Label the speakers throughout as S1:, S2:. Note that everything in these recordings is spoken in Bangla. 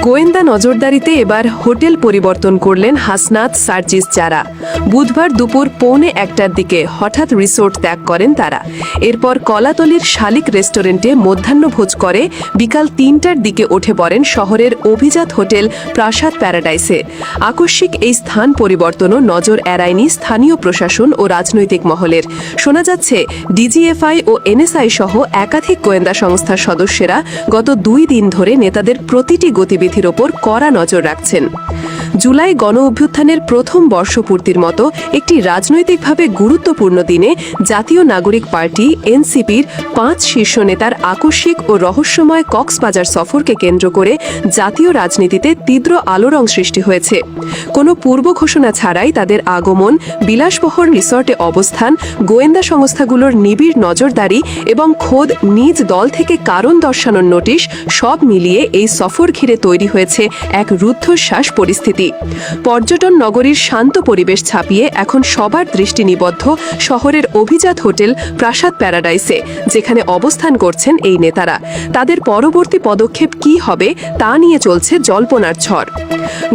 S1: গোয়েন্দা নজরদারিতে এবার হোটেল পরিবর্তন করলেন হাসনাত সার্জিস যারা। বুধবার দুপুর 1:45টার দিকে হঠাৎ রিসোর্ট ত্যাগ করেন তারা। এরপর কলাতলির শালিক রেস্টুরেন্টে মধ্যাহ্নভোজ করে বিকাল 3টার দিকে উঠে পড়েন শহরের অভিজাত হোটেল প্রাসাদ প্যারাডাইসে। আকস্মিক এই স্থান পরিবর্তনও নজর এড়ায়নি স্থানীয় প্রশাসন ও রাজনৈতিক মহলের। শোনা যাচ্ছে ডিজিএফআই ও এনএসআই সহ একাধিক গোয়েন্দা সংস্থার সদস্যরা গত 2 দিন ধরে নেতাদের প্রতিটি গতিবিধির ওপর কড়া নজর রাখছেন। জুলাই গণ অভ্যুত্থানের প্রথম বর্ষপূর্তির মতো একটি রাজনৈতিকভাবে গুরুত্বপূর্ণ দিনে জাতীয় নাগরিক পার্টি এনসিপির 5 শীর্ষ নেতার আকস্মিক ও রহস্যময় কক্সবাজার সফরকে কেন্দ্র করে জাতীয় রাজনীতিতে তীব্র আলোড়ন সৃষ্টি হয়েছে। কোনো পূর্ব ঘোষণা ছাড়াই তাদের আগমন, বিলাসবহুল রিসর্টে অবস্থান, গোয়েন্দা সংস্থাগুলোর নিবিড় নজরদারি এবং খোদ নিজ দল থেকে কারণ দর্শানোর নোটিশ সব মিলিয়ে এই সফর ঘিরে তৈরি হয়েছে এক রুদ্ধশ্বাস পরিস্থিতি। পর্যটন নগরীর শান্ত পরিবেশ ছাপিয়ে এখন সবার দৃষ্টি নিবদ্ধ শহরের অভিজাত হোটেল প্রাসাদ প্যারাডাইসে, যেখানে অবস্থান করছেন এই নেতারা। তাদের পরবর্তী পদক্ষেপ কী হবে তা নিয়ে চলছে জল্পনার ঝড়।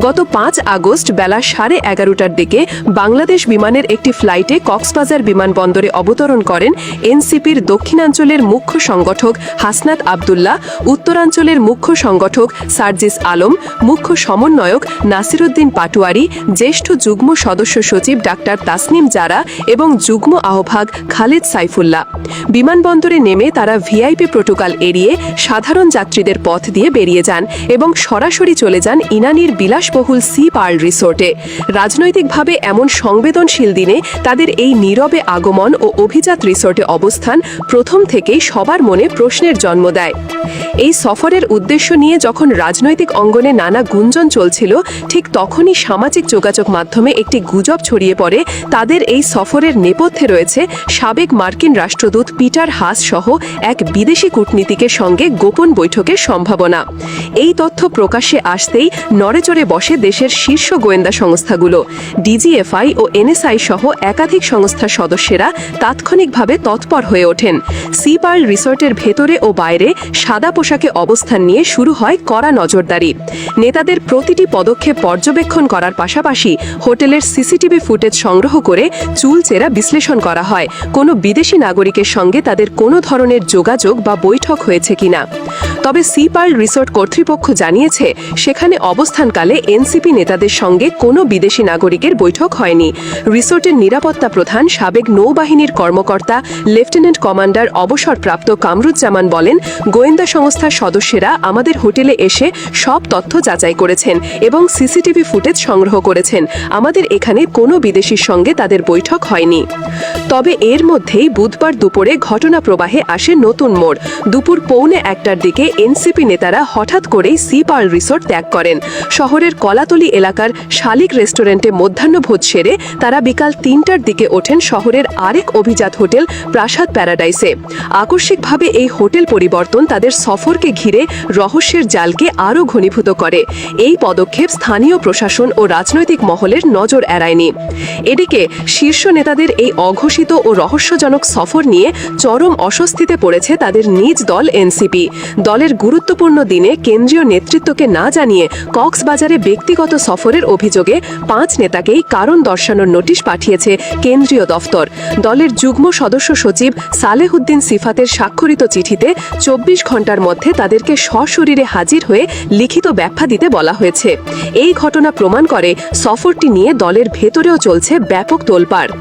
S1: গত 5 আগস্ট বেলা 11:30টার দিকে বাংলাদেশ বিমানের একটি ফ্লাইটে কক্সবাজার বিমানবন্দরে অবতরণ করেন এনসিপির দক্ষিণাঞ্চলের মুখ্য সংগঠক হাসনাত আবদুল্লাহ, উত্তরাঞ্চলের মুখ্য সংগঠক সার্জিস আলম, মুখ্য সমন্বয়ক নাসিরুদ্দিন পাটোয়ারি, জ্যেষ্ঠ যুগ্ম সদস্য সচিব ডাক্তার তাসনিম জারা এবং যুগ্ম আহ্বায়ক খালেদ সাইফুল্লাহ। বিমানবন্দরে নেমে তারা ভিআইপি প্রোটোকল এড়িয়ে সাধারণ যাত্রীদের পথ দিয়ে বেরিয়ে যান এবং সরাসরি চলে যান ইনানির বিলাসবহুল সি পার্ল রিসোর্টে। রাজনৈতিকভাবে এমন সংবেদনশীল দিনে তাদের এই নীরবে আগমন ও অভিজাত রিসোর্টে অবস্থান প্রথম থেকেই সবার মনে প্রশ্নের জন্ম দেয়। এই সফরের উদ্দেশ্য নিয়ে যখন রাজনৈতিক অঙ্গনে নানা গুঞ্জন চলছিল, ঠিক তখনই সামাজিক যোগাযোগ মাধ্যমে একটি গুজব ছড়িয়ে পড়ে তাদের এই সফরের নেপথ্যে রয়েছে সাবেক মার্কিন রাষ্ট্রদূত পিটার হাস সহ এক বিদেশি কূটনীতিকের সঙ্গে গোপন বৈঠকের সম্ভাবনা। এই তথ্য প্রকাশ্যে আসতেই নড়েচড়ে বসে দেশের শীর্ষ গোয়েন্দা সংস্থাগুলো। ডিজিএফআই ও এনএসআই সহ একাধিক সংস্থার সদস্যরা তাৎক্ষণিকভাবে তৎপর হয়ে ওঠেন। সি পার্ল রিসোর্টের ভেতরে ও বাইরে সাদা পোশাকে অবস্থান নিয়ে শুরু হয় কড়া নজরদারি। নেতাদের প্রতিটি পদক্ষেপ পর্যবেক্ষণ করার পাশাপাশি হোটেলের সিসিটিভি ফুটেজ সংগ্রহ করে চুলচেরা বিশ্লেষণ করা হয় কোনো বিদেশি নাগরিকের সঙ্গে তাদের কোনো ধরনের যোগাযোগ বা বৈঠক হয়েছে কিনা। তবে সি পার্ল রিসোর্ট কর্তৃপক্ষ জানিয়েছে সেখানে অবস্থানকালে এনসিপি নেতাদের সঙ্গে কোনো বিদেশি নাগরিকের বৈঠক হয়নি। রিসোর্টের নিরাপত্তা প্রধান সাবেক নৌবাহিনীর কর্মকর্তা লেফটেন্যান্ট কমান্ডার অবসরপ্রাপ্ত কামরুজ্জামান বলেন, গোয়েন্দা সংস্থার সদস্যরা আমাদের হোটেলে এসে সব তথ্য যাচাই করেছেন এবং সিসিটিভি ফুটেজ সংগ্রহ করেছেন। আমাদের এখানে কোনো বিদেশির সঙ্গে তাদের বৈঠক হয়নি। তবে এর মধ্যেই বুধবার দুপুরে ঘটনা প্রবাহে আসে নতুন মোড়। দুপুর 1:45টার দিকে এনসিপি নেতারা হঠাৎ করেই সি পার্ল রিসোর্ট ত্যাগ করেন। শহরের কলাতলি এলাকার শালিক রেস্টুরেন্টে মধ্যাহ্নভোজ সেরে তারা বিকাল 3টার দিকে ওঠেন শহরের আরেক অভিজাত হোটেল প্রাসাদ প্যারাডাইসে। আকস্মিকভাবে এই হোটেল পরিবর্তন তাদের সফরকে ঘিরে রহস্যের জালকে আরও ঘনীভূত করে। এই পদক্ষেপ স্থানীয় প্রশাসন ও রাজনৈতিক মহলের নজর এড়ায়নি। এদিকে শীর্ষ নেতাদের এই অঘোষিত ও রহস্যজনক সফর নিয়ে চরম অস্বস্তিতে পড়েছে তাদের নিজ দল এনসিপি। দলের গুরুত্বপূর্ণ দিনে কেন্দ্রীয় নেতৃত্বকে না জানিয়ে কক্সবাজারে ব্যক্তিগত সফরের অভিযোগে 5 নেতাকেই কারণ দর্শানোর নোটিশ পাঠিয়েছে কেন্দ্রীয় দফতর। দলের যুগ্ম সদস্য সচিব সালেহুদ্দিন সিফাতের স্বাক্ষরিত চিঠিতে 24 ঘণ্টার মধ্যে তাদেরকে সশরীরে হাজির হয়ে লিখিত ব্যাখ্যা দিতে বলা হয়েছে। এই ঘটনা প্রমাণ করে সফরটি নিয়ে দলের ভেতরেও চলছে ব্যাপক তোলপাড়।